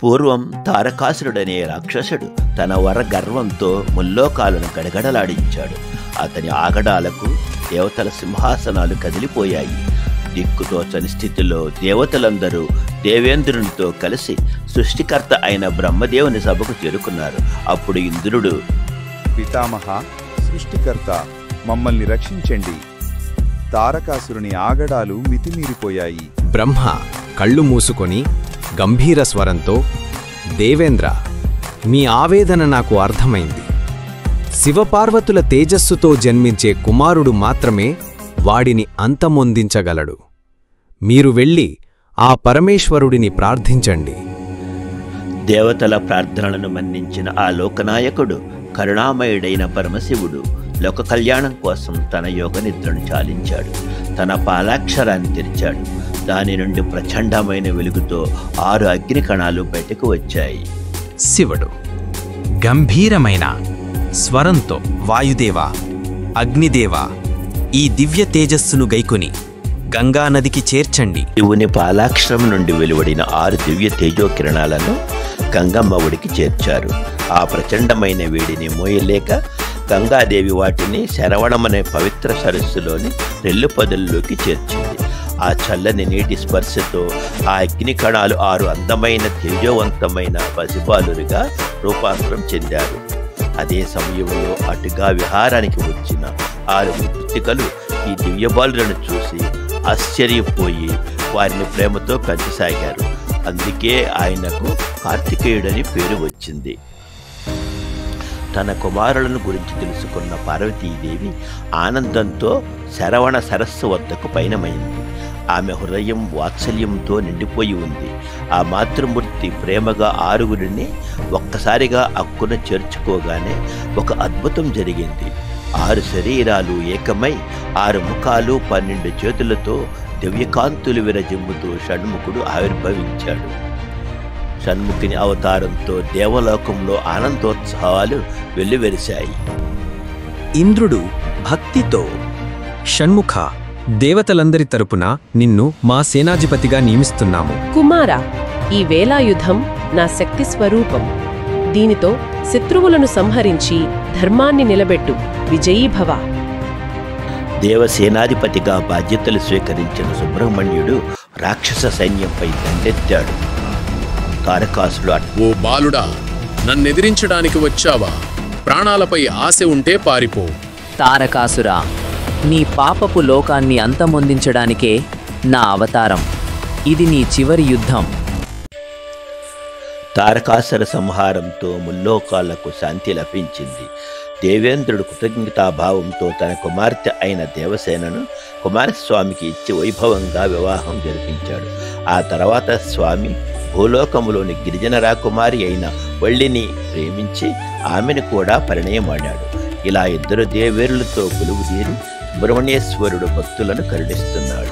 పూర్వం తారకాసురుడనే రాక్షసుడు తన వర గర్వంతో ముల్లోకాలను గడగడలాడించాడు. అతని ఆగడాలకు దేవతల సింహాసనాలు కదిలిపోయాయి. దిక్కుతోచని స్థితిలో దేవతలందరూ దేవేంద్రునితో కలిసి సృష్టికర్త అయిన బ్రహ్మదేవుని సభకు చేరుకున్నారు. అప్పుడు ఇంద్రుడు, పితామహ, సృష్టికర్త, మమ్మల్ని రక్షించండి. తారకాసురుని ఆగడాలు మితిమీరిపోయాయి. బ్రహ్మ కళ్ళు మూసుకొని గంభీర స్వరంతో, దేవేంద్ర, మీ ఆవేదన నాకు అర్థమైంది. శివపార్వతుల తేజస్సుతో జన్మించే కుమారుడు మాత్రమే వాడిని అంతమొందించగలడు. మీరు వెళ్ళి ఆ పరమేశ్వరుడిని ప్రార్థించండి. దేవతల ప్రార్థనలను మన్నించిన ఆ లోకనాయకుడు, కరుణామయుడైన పరమశివుడు లోక కళ్యాణం కోసం తన యోగ నిద్రను చాలించాడు. తన పాలాక్షరాన్ని తెరిచాడు. దాని నుండి ప్రచండమైన వెలుగుతో 6 అగ్ని కణాలు బయటకు వచ్చాయి. శివుడు గంభీరమైన స్వరంతో, వాయుదేవా, అగ్నిదేవా, ఈ దివ్య తేజస్సును గైకొని గంగానదికి చేర్చండి. శివుని పాలాక్షరం నుండి వెలువడిన 6 దివ్య తేజోకిరణాలను గంగమ్మ ఒడికి చేర్చారు. ఆ ప్రచండమైన వేడిని మోయలేక గంగాదేవి వాటిని శరవణమనే పవిత్ర సరస్సులోని రెల్లు పొదల్లోకి చేర్చింది. ఆ చల్లని నీటి స్పర్శతో ఆ అగ్ని కణాలు 6 అందమైన తేజోవంతమైన పసిబాలురుగా రూపాంతరం చెందారు. అదే సమయంలో అటుగా విహారానికి వచ్చిన 6 మృత్తికలు ఈ దివ్యబాలులను చూసి ఆశ్చర్యపోయి వారిని ప్రేమతో పెంచసాగారు. అందుకే ఆయనకు కార్తికేయుడని పేరు వచ్చింది. తన కుమారులను గురించి తెలుసుకున్న పార్వతీదేవి ఆనందంతో శరవణ సరస్సు వద్దకు పయనమైంది. ఆమె హృదయం వాత్సల్యంతో నిండిపోయి ఉంది. ఆ మాతృమూర్తి ప్రేమగా 6గురిని ఒక్కసారిగా అక్కున చేర్చుకోగానే ఒక అద్భుతం జరిగింది. 6 శరీరాలు ఏకమై 6 ముఖాలు 12 చేతులతో దివ్యకాంతులు విరజిమ్ముతూ షణ్ముఖుడు ఆవిర్భవించాడు. షణ్ముఖుని అవతారంతో దేవలోకంలో ఆనందోత్సవాలు వెల్లువెరిశాయి. ఇంద్రుడు భక్తితో, షణ్ముఖ, దేవతలందరి తరపున నిన్ను మా సేనాధిపతిగా నియమిస్తున్నాము. కుమారా, ఈ వేలాయుధం నా శక్తి స్వరూపం. దీనితో శత్రువులను సంహరించి ధర్మాన్ని నిలబెట్టు. విజయీభవ. దేవసేనాధిపతిగా బాధ్యతలు స్వీకరించిన సుబ్రహ్మణ్యుడు రాక్షస సైన్యంపై దండెత్తాడు. తారకాసుడు, ఓ బాలుడా, నన్నెదిరించడానికి వచ్చావా? ప్రాణాలపై ఆశ ఉంటే పారిపో. తారకాసురా, నీ పాపపు లోకాన్ని అంతమొందించడానికే నా అవతారం. ఇది నీ చివరి యుద్ధం. తారకాసుర సంహారంతో ముల్లోకాలకు శాంతి లభించింది. దేవేంద్రుడు కృతజ్ఞతాభావంతో తన కుమార్తె అయిన దేవసేనను కుమారస్వామికి ఇచ్చి వైభవంగా వివాహం జరిపించాడు. ఆ తర్వాత స్వామి భూలోకములోని గిరిజన రాకుమారి అయిన వల్లిని ప్రేమించి ఆమెను కూడా పరిణయమాడాడు. ఇలా 2 దేవేరులతో కొలువుదీరి సుబ్రహ్మణ్యేశ్వరుడు భక్తులను కరుణిస్తున్నాడు.